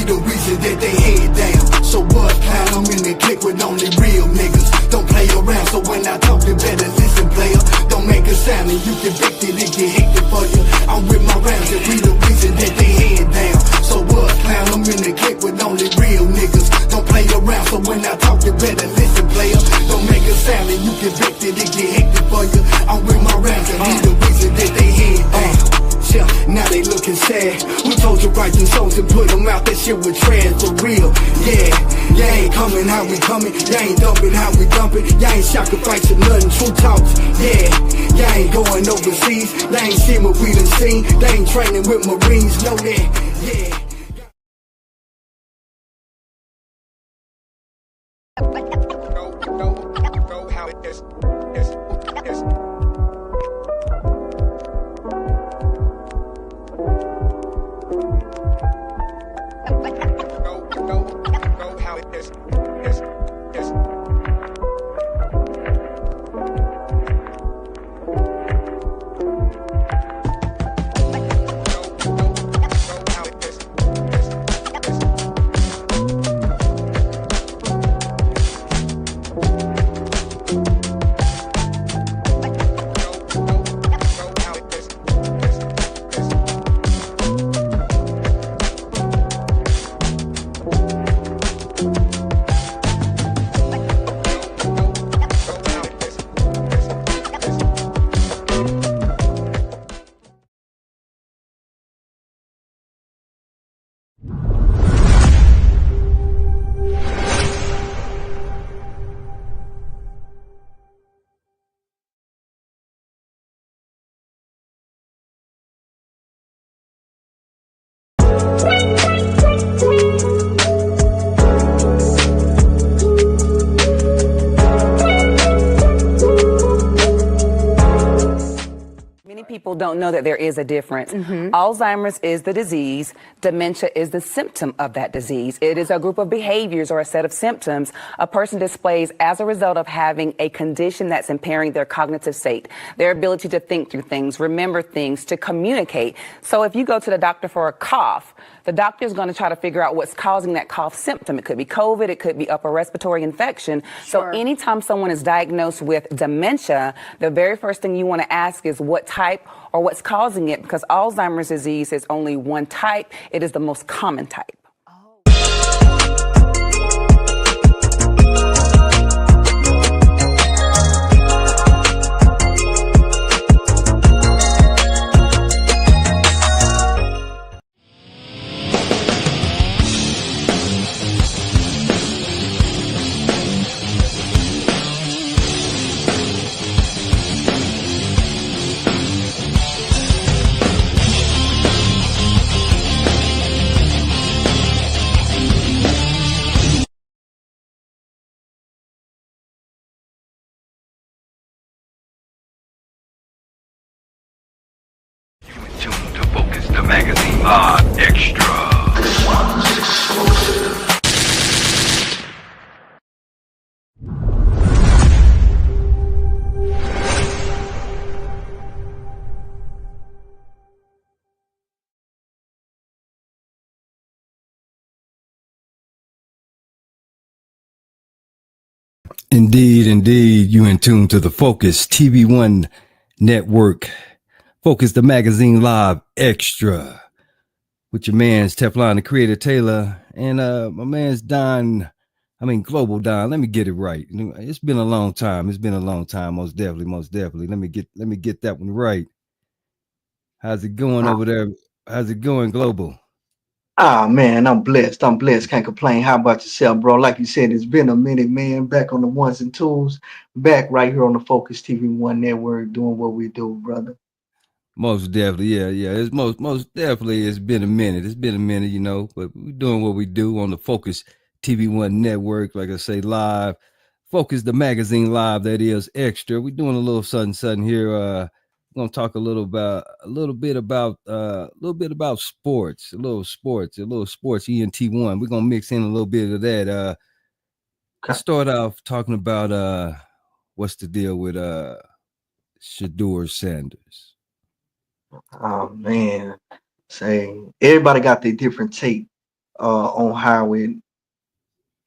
We the reason that they head down. So what, clown? I'm in the clique with only real niggas. Don't play around, so when I talk, you better listen, player. Don't make a sound and you convicted, it get hectic for you. I'm with my rounds and we the reason that they head down. So what, clown? I'm in the clique with only real niggas. Don't play around, so when I talk, you better listen, player. Don't make a sound and you convicted, it get hectic for you. I'm with my rounds and we the reason that they head down. Yeah, now they looking sad. We told you write them songs and put them out. That shit was trash for real. Yeah, y'all ain't coming how we coming. Y'all ain't dumping how we dumping. Y'all ain't sacrificing nothing. True talks. Yeah, y'all ain't going overseas. They ain't seen what we done seen. They ain't training with Marines. Know that. Yeah. Go how it is. Go how it is. People don't know that there is a difference. Alzheimer's is the disease. Dementia is the symptom of that disease. It is a group of behaviors or a set of symptoms a person displays as a result of having a condition that's impairing their cognitive state, their ability to think through things, remember things, to communicate. So if you go to the doctor for a cough, the doctor is going to try to figure out what's causing that cough symptom. It could be COVID, it could be upper respiratory infection. So anytime someone is diagnosed with dementia, the very first thing you want to ask is what type or what's causing it, because Alzheimer's disease is only one type. It is the most common type. Focus the magazine live extra. Indeed, you in tune to the Focus TV1 network. Focus the magazine live extra with your man's Teflon, the Creator Taylor, and my man's Global Don. Let me get it right. It's been a long time. Most definitely. Let me get that one right. How's it going over there? How's it going, Global? Ah, man, I'm blessed. Can't complain. How about yourself, bro? Like you said, it's been a minute, man. Back on the ones and twos. Back right here on the Focus TV1 network doing what we do, brother. Most definitely, yeah. It's most definitely. It's been a minute, but we're doing what we do on the Focus TV1 network. Like I say, live, Focus the magazine live. That is extra. We're doing a little something here. We're gonna talk a little bit about sports, a little sports ENT1. We're gonna mix in a little bit of that. Let's start off talking about what's the deal with Shedeur Sanders. Oh man, say everybody got their different take on how it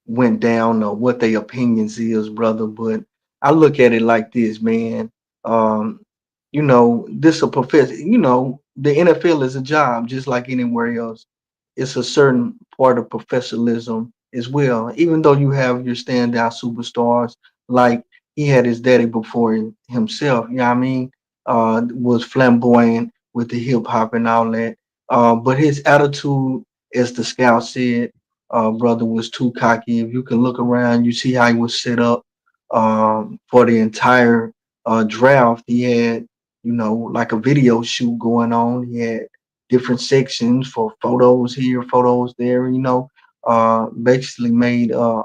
went down or what their opinions is, brother. But I look at it like this, man. Um, this a profession. The NFL is a job, just like anywhere else. It's a certain part of professionalism as well. Even though you have your standout superstars, like he had his daddy before himself. You know what I mean? Was flamboyant with the hip hop and all that. But his attitude, as the scout said, brother, was too cocky. If you can look around, you see how he was set up for the entire draft. He had, like a video shoot going on. He had different sections for photos here, photos there. Basically made a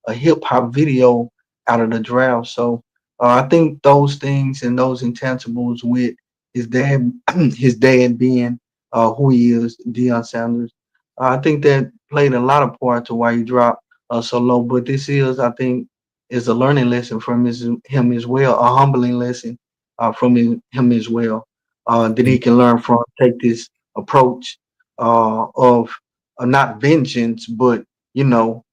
hip hop video out of the draft. So I think those things and those intangibles with his dad, his dad being who he is, Deion Sanders. I think that played a lot of part to why he dropped so low. But this is, I think, is a learning lesson from him as well, a humbling lesson from him as well, that he can learn from. Take this approach of not vengeance, but you know,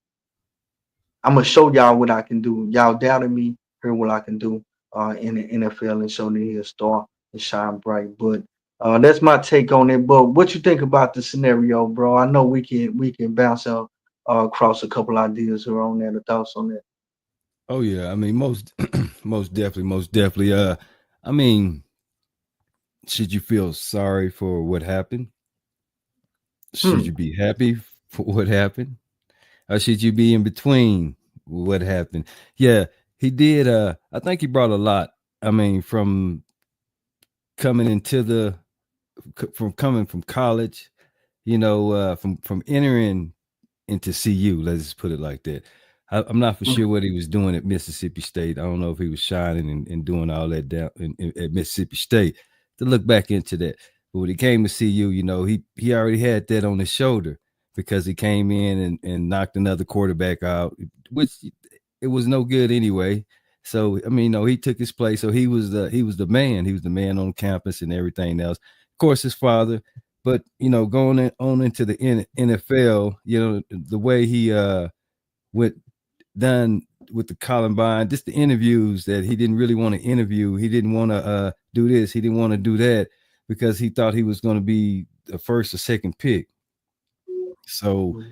I'm gonna show y'all what I can do. Y'all doubted me, hear what I can do in the NFL, and show that he'll star and shine bright. But that's my take on it. But what you think about the scenario, bro? I know we can bounce out across a couple ideas here on that. Or thoughts on that? Oh yeah, I mean most most definitely. I mean, should you feel sorry for what happened? Should Hmm. you be happy for what happened? Or should you be in between what happened? Yeah, he did. I think he brought a lot. I mean, coming into the from coming from college, from entering into CU. Let's just put it like that. I'm not for sure what he was doing at Mississippi State. I don't know if he was shining and doing all that down at Mississippi State. To look back into that, but when he came to CU, he already had that on his shoulder because he came in and knocked another quarterback out, which it was no good anyway. So I mean, he took his place. So he was the man. He was the man on campus and everything else. Of course, his father, but going on into the NFL, the way he went done with the Columbine, just the interviews that he didn't really want to interview. He didn't want to do this. He didn't want to do that because he thought he was going to be the first or second pick. So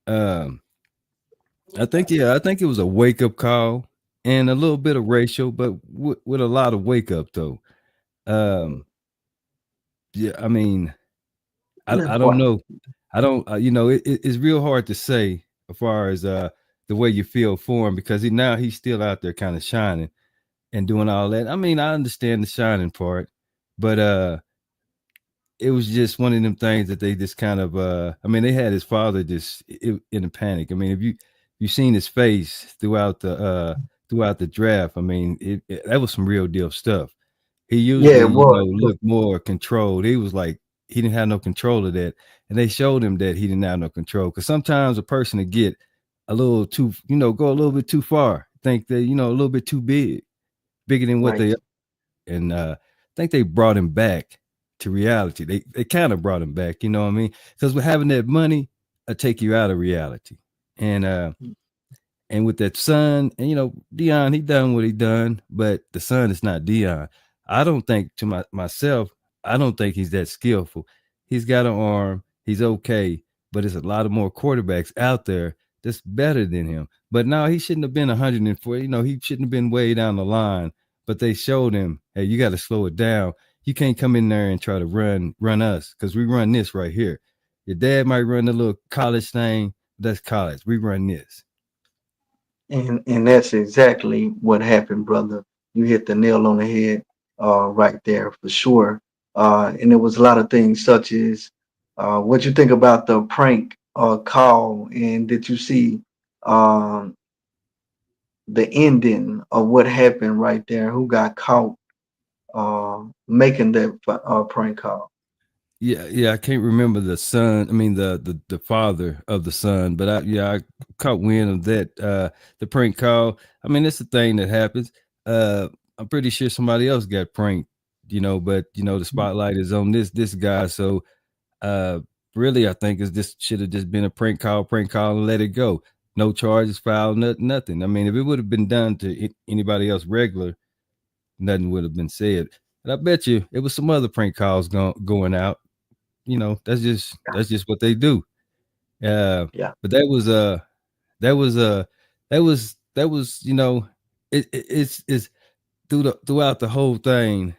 um, I think it was a wake up call and a little bit of racial, but with a lot of wake up though. Um, yeah, I mean, I don't What? know. I don't, it's real hard to say as far as the way you feel for him because he's still out there kind of shining and doing all that. I mean, I understand the shining part, but it was just one of them things that they just kind of I mean, they had his father just in a panic. I mean, if you seen his face throughout the draft, I mean, that was some real deal stuff. He Yeah, usually, it was. looked more controlled. He was like he didn't have no control of that, and they showed him that he didn't have no control. Because sometimes a person to get a little too, go a little bit too far, think that a little bit too bigger than what they Right. are. And I think they brought him back to reality. They kind of brought him back. You know what I mean? Because with having that money, I take you out of reality. And with that son, and Deion, he done what he done, but the son is not Deion. I don't think to myself, I don't think he's that skillful. He's got an arm, he's okay, but there's a lot of more quarterbacks out there that's better than him. But no, he shouldn't have been 104. He shouldn't have been way down the line. But they showed him, hey, you got to slow it down. You can't come in there and try to run us because we run this right here. Your dad might run the little college thing. That's college. We run this. And that's exactly what happened, brother. You hit the nail on the head, right there for sure. And there was a lot of things such as what you think about the prank call, and did you see um, the ending of what happened right there? Who got caught making that prank call? Yeah, I can't remember the son. I mean, the father of the son, but I caught wind of that. The prank call. I mean, it's a thing that happens. I'm pretty sure somebody else got pranked, but the spotlight is on this guy. So, uh, really, I think is this should have just been a prank call, and let it go. No charges filed, nothing. I mean, if it would have been done to anybody else regular, nothing would have been said. And I bet you it was some other prank calls going out. You know, that's just what they do. Yeah. But that was you know, it's throughout the whole thing,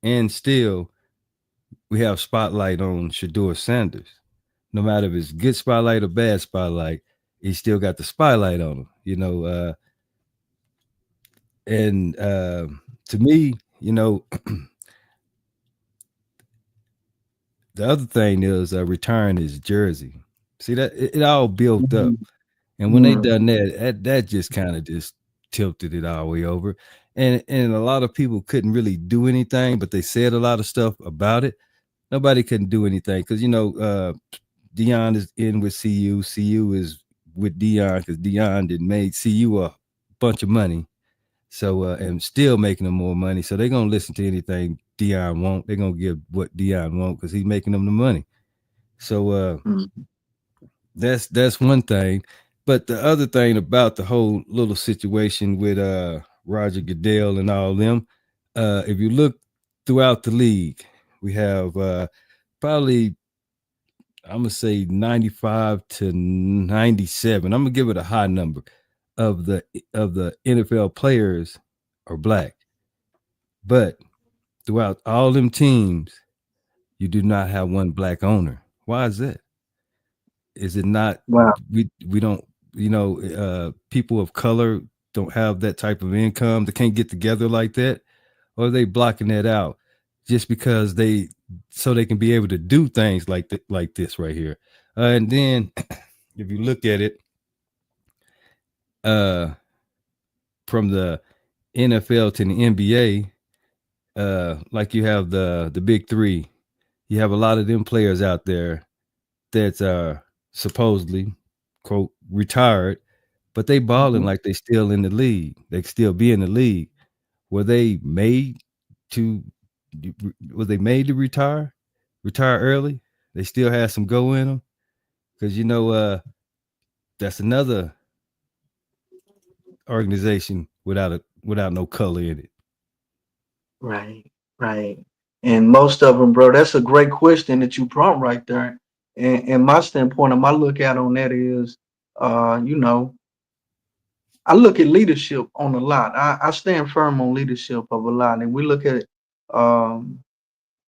and still we have spotlight on Shedeur Sanders. No matter if it's good spotlight or bad spotlight, he still got the spotlight on him. You know, and to me, you know, the other thing is retiring his jersey. See that it all built up, and when they done that just kind of just tilted it all the way over, and a lot of people couldn't really do anything, but they said a lot of stuff about it. Nobody couldn't do anything because you know Deion is in with CU. CU is with Deion because Deion did made CU a bunch of money. So and still making them more money. So they're gonna listen to anything Deion want. They're gonna give what Deion want because he's making them the money. So that's one thing. But the other thing about the whole little situation with Roger Goodell and all them, if you look throughout the league, we have probably I'm gonna say 95 to 97. I'm gonna give it a high number of the NFL players are black. But throughout all them teams, you do not have one black owner. Why is that? Is it not Wow. we don't people of color don't have that type of income, they can't get together like that, or are they blocking that out just because so they can be able to do things like this right here? And then if you look at it from the NFL to the NBA, like you have the big three, you have a lot of them players out there that's supposedly quote retired, but they balling like they still in the league. They still be in the league. Were they made to retire early? They still had some go in them because you know that's another organization without no color in it. Right, right. And most of them, bro, that's a great question that you prompt right there. And my standpoint and my look out on that is, you know, I look at leadership on a lot. I stand firm on leadership of a lot. And we look at, um,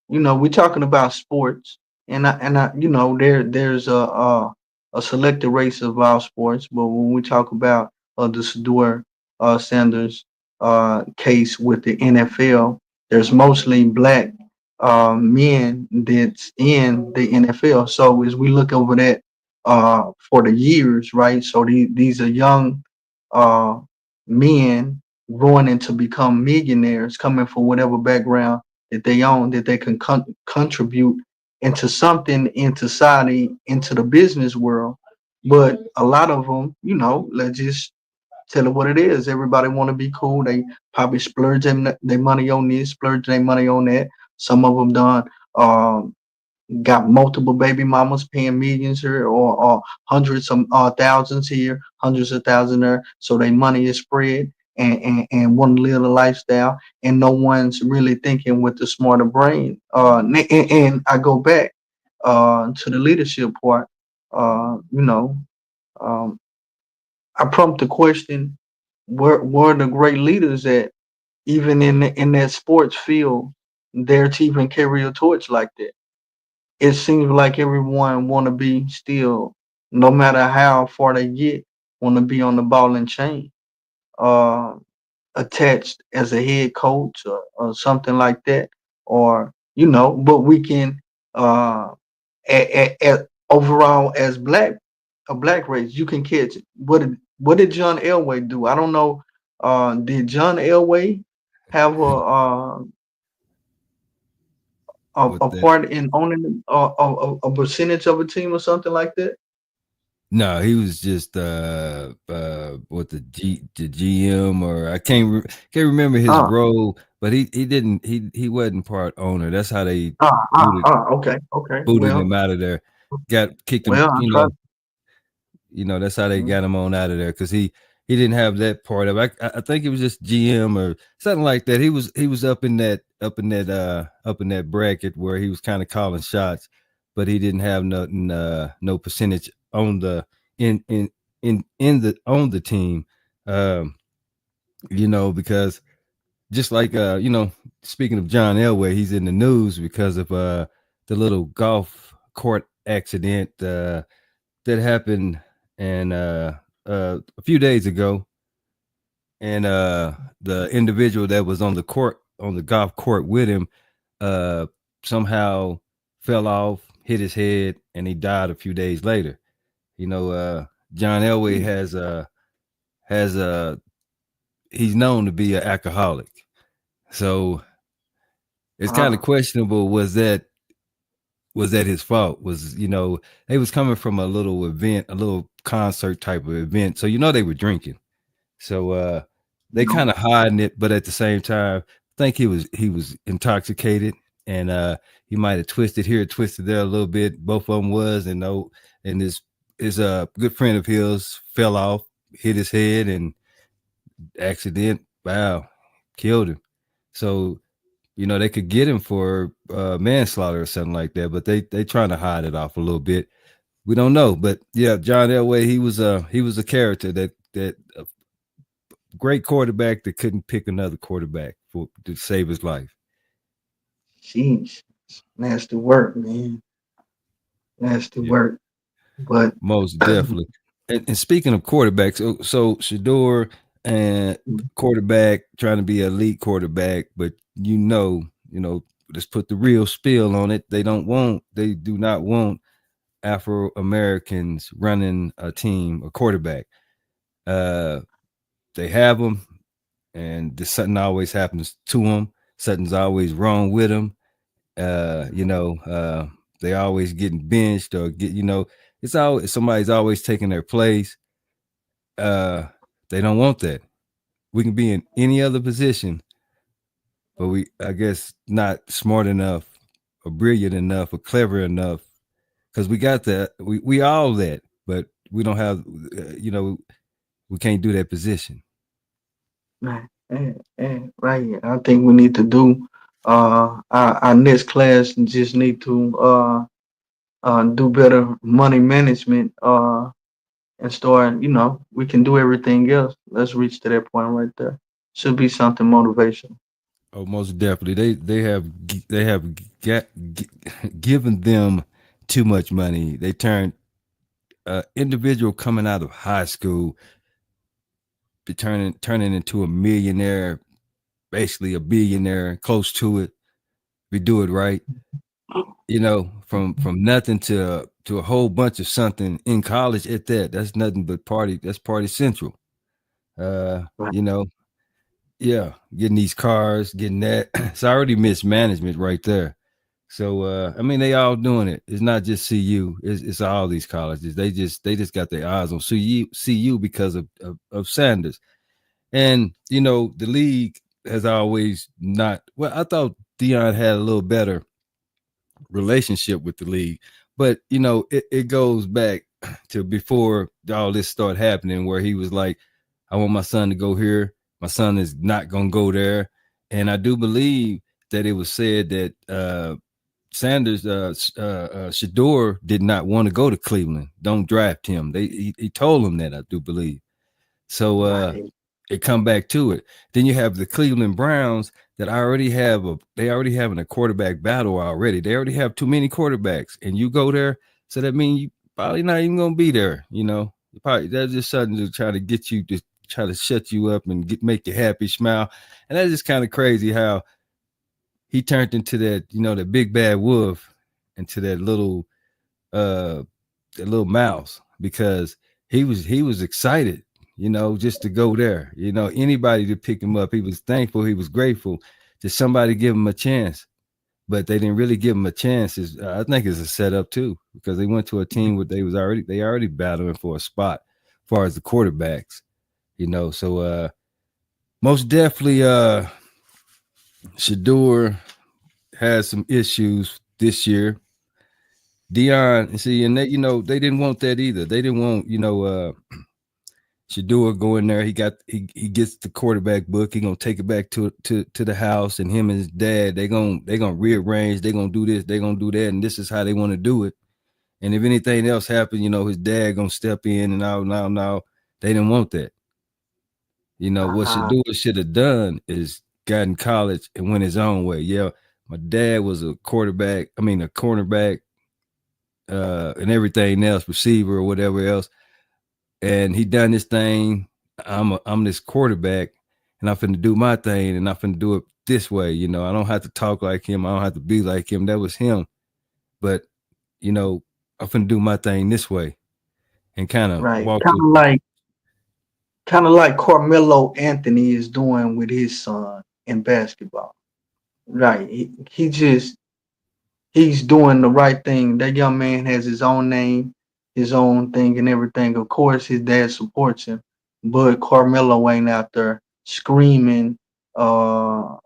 you know, we're talking about sports, and I, you know, there's a selected race of all sports, but when we talk about the Shedeur Sanders case with the NFL, there's mostly black men that's in the NFL. So as we look over that for the years, right? So these are young uh, men growing into become millionaires, coming from whatever background that they own, that they can contribute into something in society, into the business world. But a lot of them, you know, let's just tell it what it is. Everybody want to be cool. They probably splurge their money on this, splurge their money on that. Some of them done got multiple baby mamas paying millions here, or hundreds of thousands here, hundreds of thousands there. So their money is spread and want to live a lifestyle, and no one's really thinking with the smarter brain. And I go back to the leadership part. You know, um, I prompt the question: where the great leaders at, even in that sports field, there to even carry a torch like that? It seems like everyone want to be still, no matter how far they get, want to be on the ball and chain, uh, attached as a head coach or something like that, or you know. But we can, overall as a black race, you can catch it. What did John Elway do? I don't know. Did John Elway have With a that, part in owning a percentage of a team or something like that? no, he was just what the GM, or I can't remember his Ah, role, but he wasn't part owner. That's how they ah, ah, booted ah. Okay, okay. booted Well, him out of there. got kicked him. Well, I tried. That's how they got him on out of there because he didn't have that part of it. I think it was just GM or something like that. He was up in that bracket where he was kind of calling shots, but he didn't have nothing no percentage on the on the team. Because just like speaking of John Elway, he's in the news because of the little golf court accident that happened and a few days ago, and the individual that was on the golf court with him somehow fell off, hit his head, and he died a few days later. John Elway has he's known to be an alcoholic, so it's kind of questionable. Was that his fault? They was coming from a little event, a little concert type of event, so they were drinking. So they kind of hiding it, but at the same time, I think he was intoxicated, and he might have twisted here, twisted there a little bit. Both of them was, and his good friend of his fell off, hit his head, and accident. Wow, killed him. So they could get him for manslaughter or something like that, but they trying to hide it off a little bit. We don't know, but yeah, John Elway, he was a character that great quarterback that couldn't pick another quarterback to save his life. Jeez, nasty work, man. Nasty work. But most definitely. And speaking of quarterbacks, so Shedeur and quarterback trying to be an elite quarterback, but let's put the real spill on it. They do not want Afro Americans running a team, a quarterback. They have them, and something always happens to them. Something's always wrong with them. They always getting benched or it's always somebody's always taking their place. They don't want that. We can be in any other position, but I guess, not smart enough or brilliant enough or clever enough, because we got that. We all that, but we don't have, we can't do that position. right, right. I think we need to do our next class and just need to do better money management and start, we can do everything else. Let's reach to that point right there. Should be something motivational. Oh, most definitely. They have given them too much money. They turned individual coming out of high school, turning into a millionaire, basically a billionaire, close to it. We do it right. From nothing to a whole bunch of something in college at that. That's nothing but party. That's party central. Right. Yeah, getting these cars, getting that. It's already mismanagement right there. So they all doing it. It's not just CU. It's all these colleges. They just got their eyes on CU because of Sanders. And the league has always not. Well, I thought Deion had a little better relationship with the league, but it goes back to before all this started happening, where he was like, I want my son to go here, my son is not gonna go there. And I do believe that it was said that Sanders Shedeur did not want to go to Cleveland. Don't draft him. He told him that, I do believe. So Right. it come back to it. Then you have the Cleveland Browns that already having a quarterback battle already. They already have too many quarterbacks, and you go there, so that means you probably not even gonna be there. Probably that's just something to try to get you to try to shut you up and make you happy, smile. And that's just kind of crazy how he turned into that, the big bad wolf, into that little mouse, because he was excited, just to go there. Anybody to pick him up, he was thankful, he was grateful that somebody give him a chance. But they didn't really give him a chance. I think it's a setup too, because they went to a team where they already battling for a spot as far as the quarterbacks, So most definitely Shedeur has some issues this year. Deion, see, and they, they didn't want that either. They didn't want, Shedeur go in there. He gets the quarterback book. He gonna take it back to the house, and him and his dad, they gonna rearrange. They gonna do this. They gonna do that, and this is how they want to do it. And if anything else happened, his dad gonna step in, and now they didn't want that. What Shedeur should have done is got in college and went his own way. Yeah, my dad was a quarterback. I mean, a cornerback, and everything else, receiver or whatever else. And he done this thing. I'm this quarterback, and I'm finna do my thing, and I'm finna do it this way. I don't have to talk like him. I don't have to be like him. That was him. But I'm finna do my thing this way, and kind of Right. walk. Kind of like Carmelo Anthony is doing with his son in basketball. Right. He's doing the right thing. That young man has his own name, his own thing and everything. Of course, his dad supports him, but Carmelo ain't out there screaming, my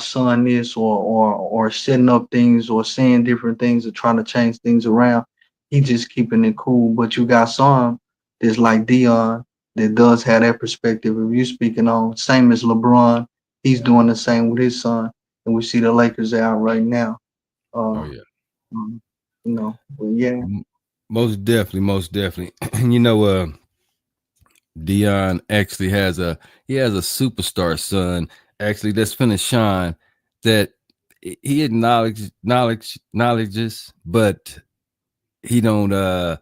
son is or setting up things or saying different things or trying to change things around. He just keeping it cool. But you got some that's like Deion that does have that perspective. If you speaking on same as LeBron, he's doing the same with his son, and we see the Lakers out right now. Oh yeah. But yeah. Most definitely. Deion actually has a superstar son actually that's finna shine, that he acknowledges, but he don't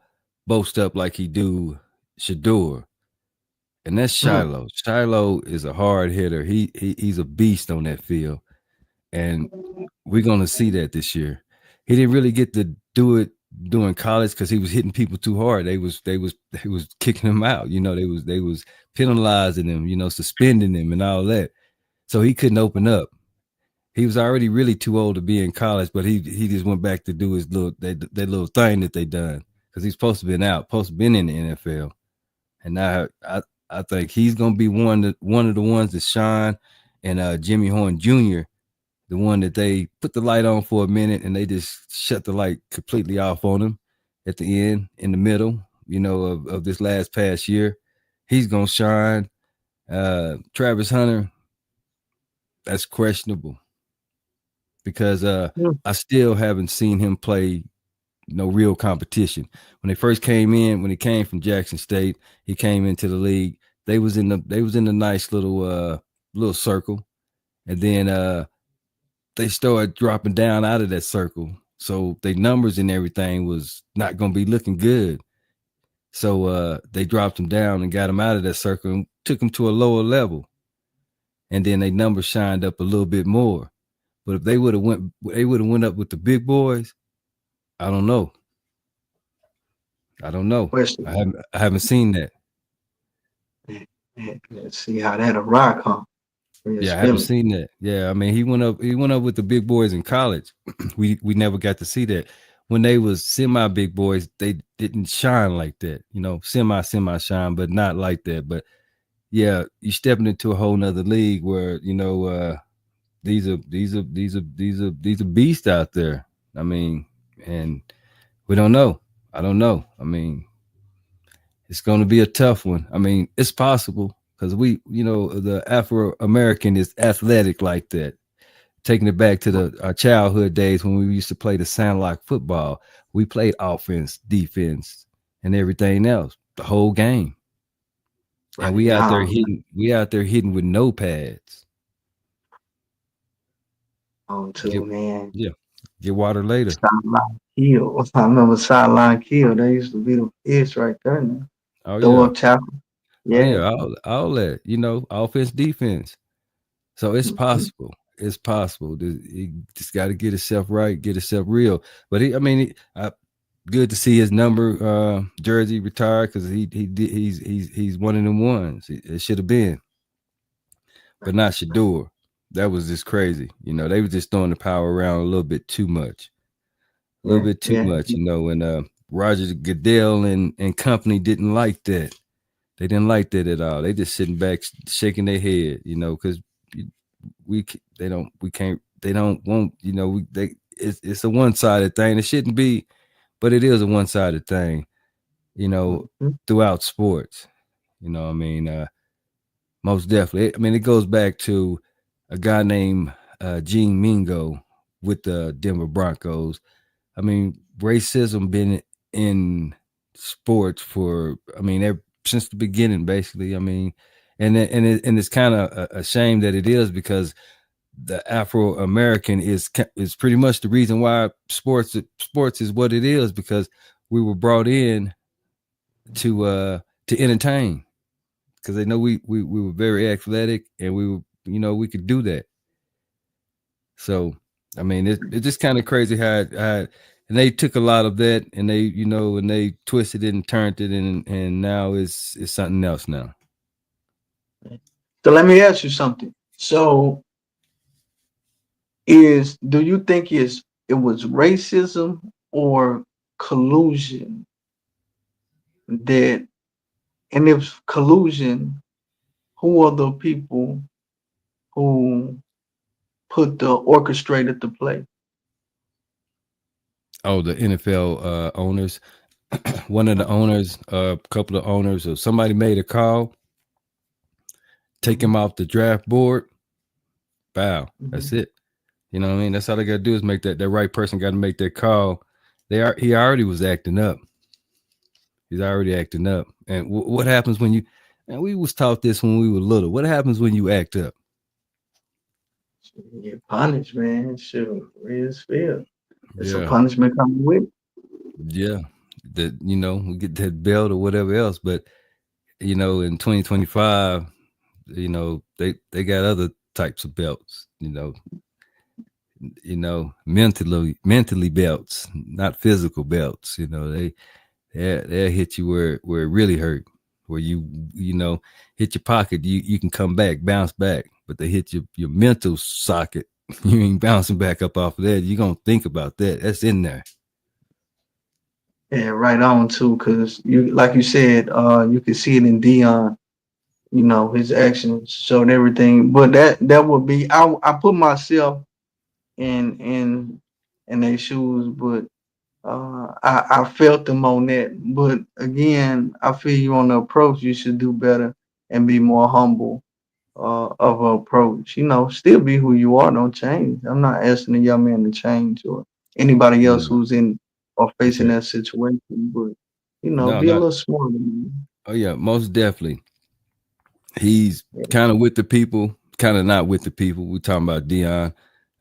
boast up like he do Shedeur. And that's Shilo. Shilo is a hard hitter. He's a beast on that field. And we're gonna see that this year. He didn't really get to do it during college because he was hitting people too hard. They was kicking him out. They was penalizing him. Suspending him and all that. So he couldn't open up. He was already really too old to be in college, but he just went back to do his that little thing that they done because he's supposed to been in the NFL, and now I think he's gonna be one of the ones that shine, and Jimmy Horn Jr., the one that they put the light on for a minute and they just shut the light completely off on him at the end, in the middle, of this past year. He's going to shine. Travis Hunter, that's questionable because I still haven't seen him play no real competition. When he came from Jackson State, he came into the league. They was in the nice little circle. And then they started dropping down out of that circle. So their numbers and everything was not going to be looking good. So they dropped them down and got them out of that circle and took them to a lower level. And then their numbers shined up a little bit more. But if they would have went up with the big boys, I don't know. I haven't seen that. Let's see how that'll rock, huh? Yeah, I haven't seen that. Yeah, I mean, he went up with the big boys in college. We never got to see that. When they was semi big boys, they didn't shine like that. Semi shine, but not like that. But yeah, you stepping into a whole nother league where these are beasts out there. I mean, and we don't know. I don't know. I mean, it's going to be a tough one. I mean, it's possible. Because the Afro-American is athletic like that. Taking it back to our childhood days when we used to play the sandlot football, we played offense, defense, and everything else, the whole game. And we out there hitting with no pads. Man. Yeah. Get water later. Sideline kill. I remember sideline kill. That used to be the pitch right there now. Oh, throw up tackle. Yeah, all that, offense, defense. So it's possible. It's possible. He just got to get himself right, get himself real. But good to see his number jersey retired because he's one of them ones. It should have been, but not Shedeur. That was just crazy. They were just throwing the power around a little bit too much, And Roger Goodell and company didn't like that. They didn't like that at all. They just sitting back, shaking their head, because they don't want, it's a one-sided thing. It shouldn't be, but it is a one-sided thing, you know, Mhm. throughout sports. I mean, most definitely. I mean, it goes back to a guy named Gene Mingo with the Denver Broncos. I mean, racism been in sports for, I mean, since the beginning, basically. I mean, and it's kind of a shame that it is, because the Afro American is pretty much the reason why sports is what it is, because we were brought in to entertain, because they know we were very athletic, and we were, we could do that. So I mean, it's just kind of crazy and they took a lot of that, and they twisted it and turned it, and now it's something else now. So let me ask you something. So do you think it was racism or collusion that, and if collusion, who are the people who put the orchestrated the play? Oh, the NFL owners. One of the owners, a couple of owners, or somebody made a call, take him Mhm, off the draft board. Bow. That's mhm. it. You know what I mean? That's all they got to do is make that right person got to make that call. He already was acting up. He's already acting up. And what happens when you? And we was taught this when we were little. What happens when you act up? You get punished, man. Sure, is fair. It's a Yeah, punishment coming with it. yeah. That we get that belt or whatever else. But in 2025, they got other types of belts. Mentally belts, not physical belts. They'll hit you where it really hurt, where you hit your pocket, you can come back, bounce back, but they hit your mental socket, you ain't bouncing back up off of that. You're gonna think about that. That's in there. Yeah, right on too, because like you said, you can see it in Deion. His actions showed everything. But that would be, I put myself in their shoes, but I felt them on that. But again, I feel you on the approach. You should do better and be more humble of an approach. Still be who you are. Don't change. I'm not asking a young man to change or anybody else No, who's in or facing okay. that situation. But No, be a not. little smarter, man. Oh yeah, most definitely. He's Yeah. kind of with the people, kind of not with the people. We're talking about Dion.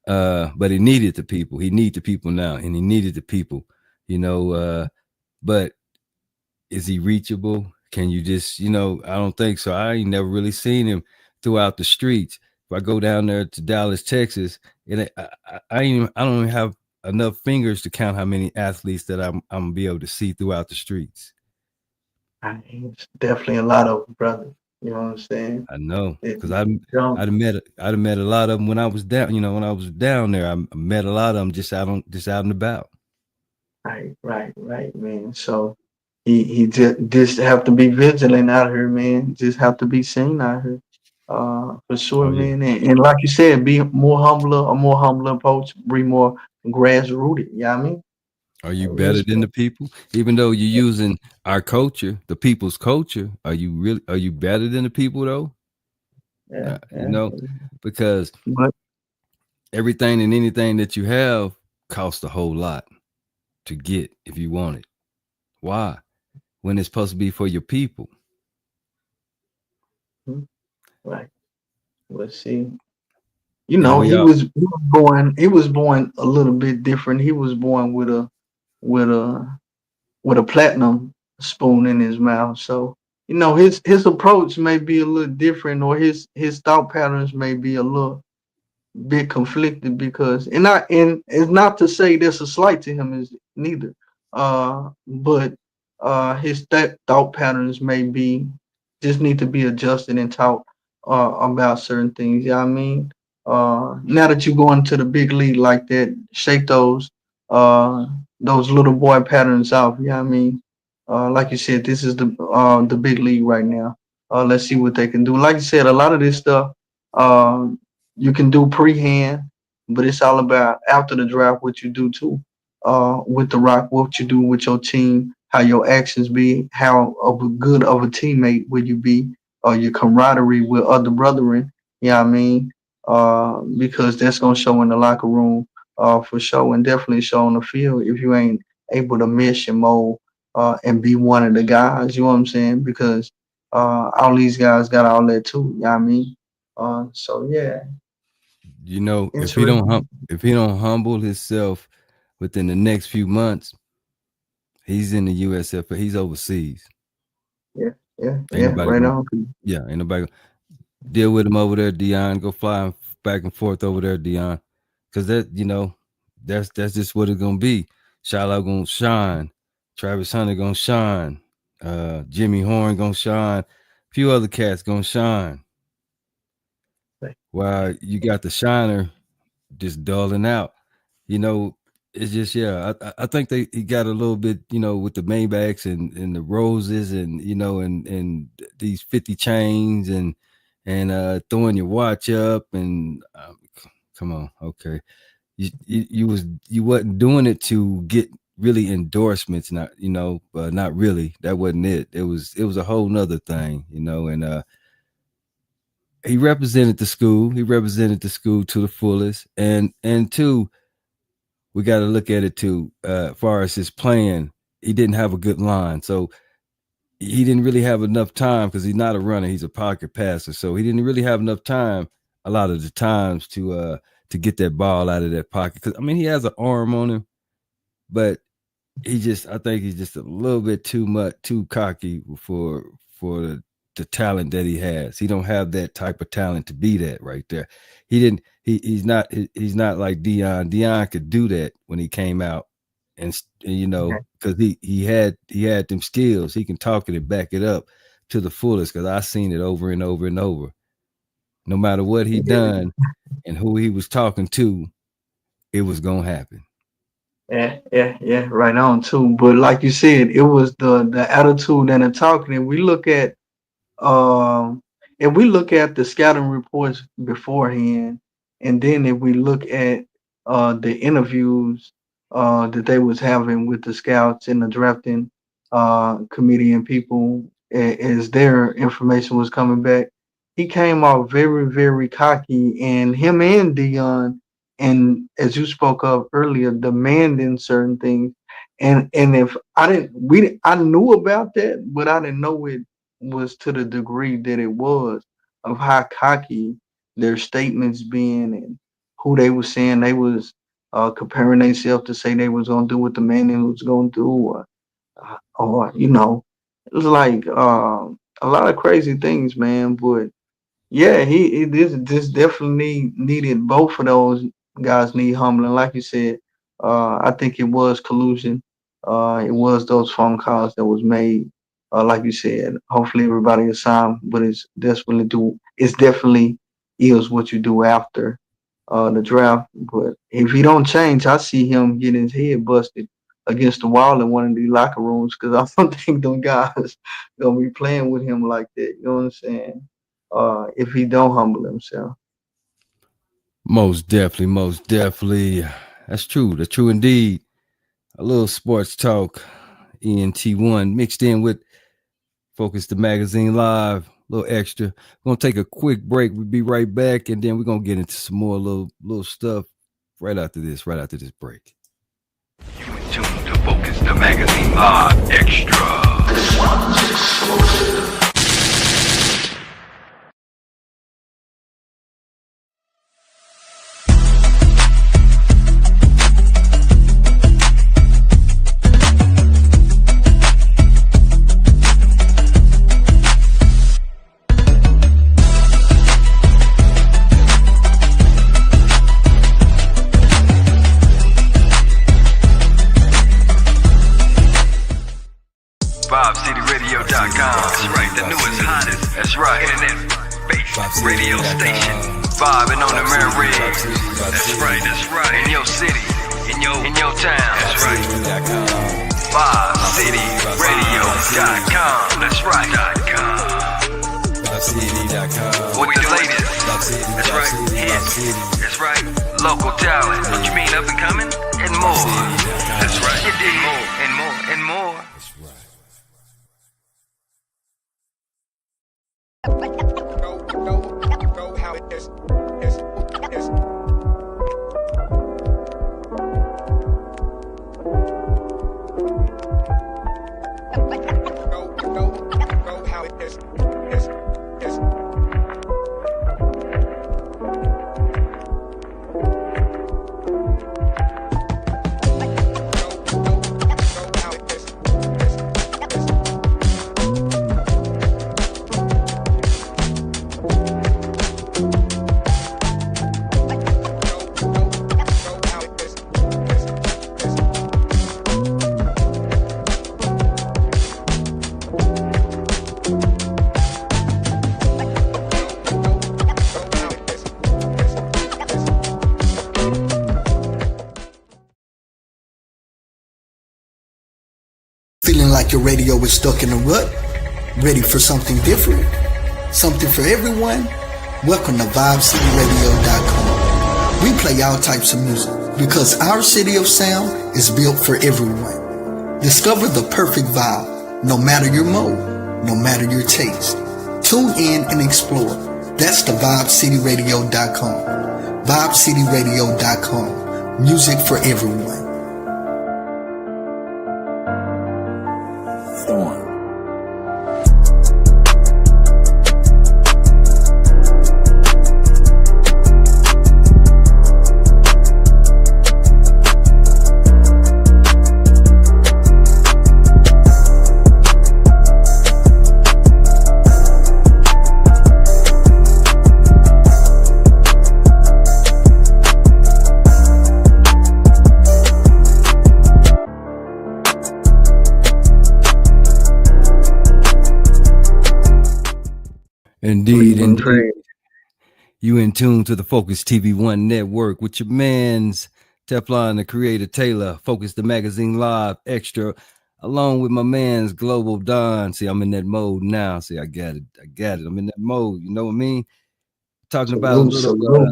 But he needed the people. He needs the people now, and he needed the people. But is he reachable? Can you just, I don't think so. I ain't never really seen him throughout the streets. If I go down there to Dallas, Texas, and I don't even have enough fingers to count how many athletes that I'm gonna be able to see throughout the streets. It's definitely a lot of them, brother. You know what I'm saying? I know, It, because don't. I'd have met a lot of them when I was down. When I was down there, I met a lot of them just out and about. Right, man. So he just have to be vigilant out here, man. Just have to be seen out here. For sure, Oh yeah. man. And like you said, be a more humbler approach, be more grass rooted. You know what I mean? Are you better than Respect. the people? Even though you're using our culture, the people's culture, are you better than the people though? Yeah, You yeah. know, because But everything and anything that you have costs a whole lot to get if you want it. Why? When it's supposed to be for your people. mhm, right. Let's see. And we He was born a little bit different. He was born with a with a platinum spoon in his mouth. So his approach may be a little different, or his thought patterns may be a little bit conflicted, because and it's not to say there's a slight to him, is neither. But his thought patterns may be just need to be adjusted and taught about certain things. Yeah, I mean, now that you go into the big league like that, shake those little boy patterns off. Yeah, I mean, like you said, this is the big league right now. Let's see what they can do. Like you said, a lot of this stuff. You can do pre-hand. but it's all about after the draft what you do too. With the Rock, what you do with your team, how your actions be, how of a good of a teammate will you be, or your camaraderie with other brethren. Yeah, I mean, because that's gonna show in the locker room, for sure, and definitely show on the field if you ain't able to mesh and mold, and be one of the guys. You know what I'm saying? Because all these guys got all that too. You know what I mean? So yeah, You know, interesting. if he don't humble himself within the next few months, he's in the USF, he's overseas. Yeah, yeah, Ain't yeah. nobody Right gonna, on. yeah, ain't nobody gonna deal with him over there, Deion. Go flying back and forth over there, Deion. Cause that, you know, that's just what it's gonna be. Shilo gonna shine, Travis Hunter gonna shine, Jimmy Horn gonna shine, a few other cats gonna shine. While you got the shiner just dulling out. You know, it's just I think he got a little bit, you know, with the Maybachs and the roses and you know and these 50 chains and throwing your watch up and come on, okay, you wasn't doing it to get really endorsements, not you know, not really. That wasn't it. It was a whole nother thing, you know, and he represented the school. He represented the school to the fullest, and two, we got to look at it too. As far as his playing, he didn't have a good line, so he didn't really have enough time because he's not a runner; he's a pocket passer. So he didn't really have enough time a lot of the times to get that ball out of that pocket. Because I mean, he has an arm on him, but I think he's just a little bit too cocky for the talent that he has. He don't have that type of talent to be that right there. He didn't. He's not like Deion. Deion could do that when he came out, and you know, because he had them skills. He can talk it and back it up to the fullest. Because I seen it over and over and over. No matter what he done and who he was talking to, it was gonna happen. Yeah, yeah, yeah, right on too. But like you said, it was the attitude and the talking. And we look at um if we look at the scouting reports beforehand, and then if we look at the interviews that they was having with the scouts and the drafting committee and people as their information was coming back, he came off very, very cocky, and him and Dion, and as you spoke of earlier, demanding certain things. And if I didn't, I knew about that, but I didn't know it was to the degree that it was, of how cocky their statements being and who they were saying they was comparing themselves to say they was gonna do what the man was gonna do, or you know, it was like a lot of crazy things, man. But yeah, he this definitely needed, both of those guys need humbling. Like you said, I think it was collusion. It was those phone calls that was made. Like you said, hopefully everybody is signed, but it's definitely is what you do after the draft. But if he don't change, I see him getting his head busted against the wall in one of these locker rooms, because I don't think them guys gonna be playing with him like that. You know what I'm saying? If he don't humble himself. Most definitely, most definitely. That's true. That's true indeed. A little sports talk, ENT1 mixed in with Focus the Magazine Live, a little extra. We're gonna take a quick break. We'll be right back, and then we're gonna get into some more little stuff right after this break. You in tune to Focus the Magazine Live Extra. This one's explosive. That's right, the newest, hottest. That's right, internet-based radio station. Vibing on the Maryland. That's right. In your city, in your town. That's right. VibeCityRadio.com. That's right. With the latest. That's right. right. Hits. That's right. Local talent. What you mean, up and coming? And more. That's right. You did more and more and more. Know how it is. Know how it is. Feeling like your radio is stuck in a rut? Ready for something different? Something for everyone? Welcome to VibeCityRadio.com. We play all types of music because our city of sound is built for everyone. Discover the perfect vibe, no matter your mode, no matter your taste. Tune in and explore. That's the VibeCityRadio.com. VibeCityRadio.com. Music for everyone. Indeed. You in tune to the Focus TV1 network with your man's Teflon, the creator Taylor, Focus the Magazine Live Extra, along with my man's Global Don. See, I'm in that mode now. See, I got it. I'm in that mode. You know what I mean? Talking about a little,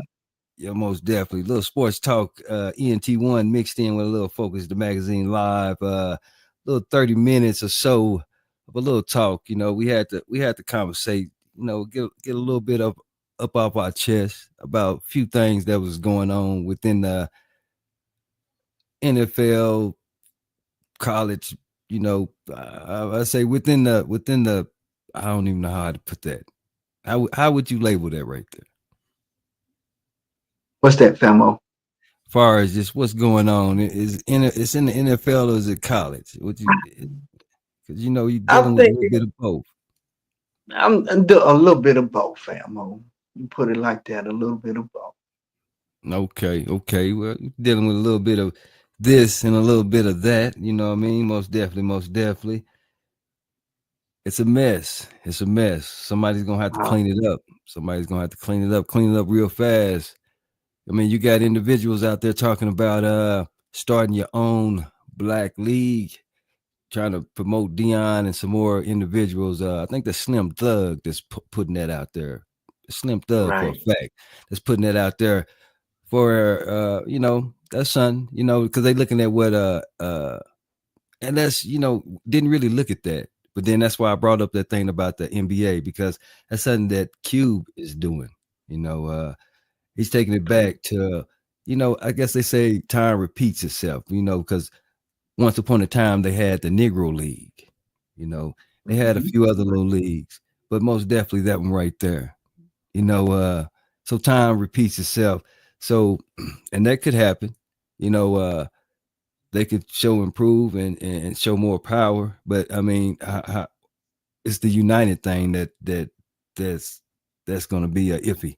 yeah, most definitely. A little sports talk, ENT1 mixed in with a little Focus the Magazine Live, little 30 minutes or so of a little talk. You know, we had to conversate. You know, get a little bit up off our chest about a few things that was going on within the NFL, college. You know, I say within the. I don't even know how to put that. How would you label that right there? What's that, Famo? As far as just what's going on, it's in the NFL or is it college? Because you know you're dealing with a little bit of both. I'm a little bit of both, Famo. You put it like that, a little bit of both. Okay. Well, dealing with a little bit of this and a little bit of that. You know what I mean? Most definitely. It's a mess. Somebody's gonna have to clean it up. Clean it up real fast. I mean, you got individuals out there talking about starting your own black league, trying to promote Deion and some more individuals. I think the Slim Thug that's putting that out there. Slim Thug, right, for a fact, that's putting that out there for you know, that's son, you know, because they looking at what and that's, you know, didn't really look at that. But then that's why I brought up that thing about the NBA, because that's something that Cube is doing. You know, he's taking it back to, you know, I guess they say time repeats itself, you know, because once upon a time they had the Negro League, you know, they had a few other little leagues, but most definitely that one right there, you know, so time repeats itself. So, and that could happen, you know, they could show improve and show more power, but I mean, it's the united thing that's going to be a iffy,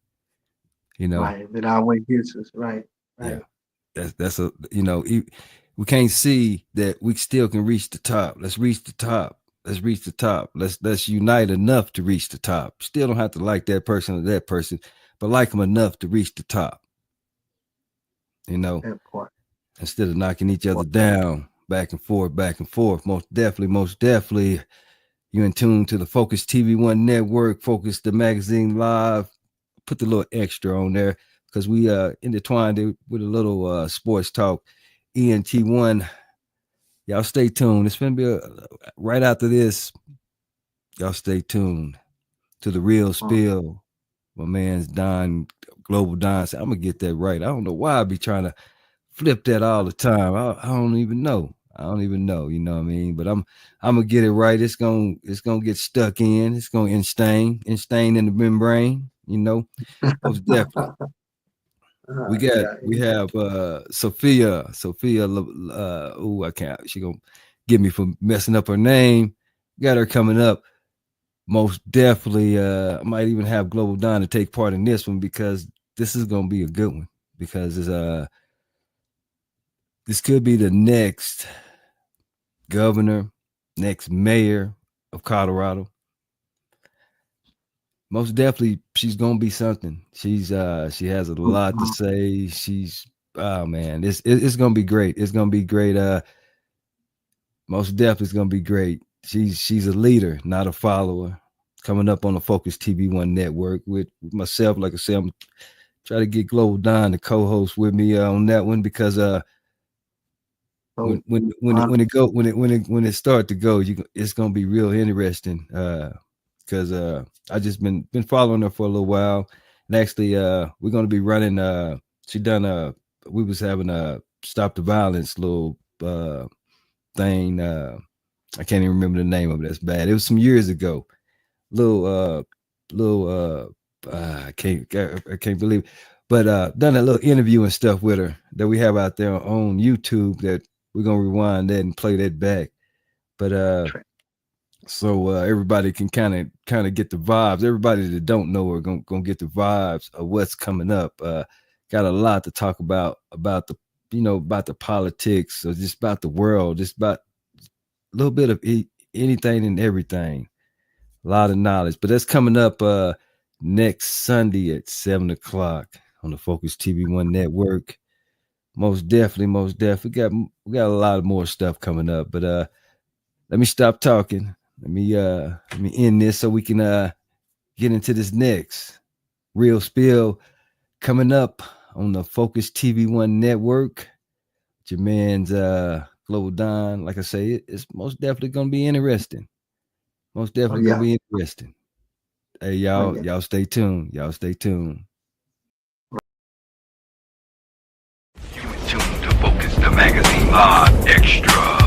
you know. Right, it always gets us right. Yeah, that's a, you know, we can't see that we still can reach the top. Let's reach the top. Let's unite enough to reach the top. Still don't have to like that person or that person, but like them enough to reach the top. You know, instead of knocking each other down, back and forth. Most definitely, you're in tune to the Focus TV1 network, Focus the Magazine Live put the little extra on there because we intertwined it with a little Sports Talk ENT1. Y'all stay tuned. It's gonna be right after this. Y'all stay tuned to the real spill. My man's Don, Global Don. I'm gonna get that right. I don't know why I be trying to flip that all the time. I don't even know. You know what I mean? But I'm gonna get it right. It's gonna get stuck in. It's gonna instain in the membrane. You know, most definitely. We have Sophia. I can't. She gonna get me for messing up her name. Got her coming up. Most definitely. I might even have Global Don to take part in this one because this is gonna be a good one because it's this could be the next governor, next mayor of Colorado. Most definitely, she's gonna be something. She has a lot to say. Oh man, it's gonna be great. It's gonna be great. Most definitely, it's gonna be great. She's a leader, not a follower. Coming up on the Focus TV1 network with myself. Like I said, I'm trying to get Global Don to co-host with me on that one because when it start to go, it's gonna be real interesting. Because I just been following her for a little while, and actually we're gonna be running. We was having a stop the violence little thing. I can't even remember the name of it. That's bad. It was some years ago. I can't believe it. But done a little interview and stuff with her that we have out there on YouTube that we're gonna rewind that and play that back. But so everybody can kind of get the vibes. Everybody that don't know are gonna get the vibes of what's coming up. Got a lot to talk about the about the politics or just about the world, just about a little bit of anything and everything. A lot of knowledge, but that's coming up next Sunday at 7:00 on the Focus TV1 network. Most definitely. We got a lot of more stuff coming up, but let me stop talking. Let me end this so we can get into this next real spill coming up on the Focus TV1 network. Your man's Global Don. Like I say, it's most definitely gonna be interesting. Most definitely gonna be interesting. Hey, y'all stay tuned. You tuned to Focus the Magazine Live Extra.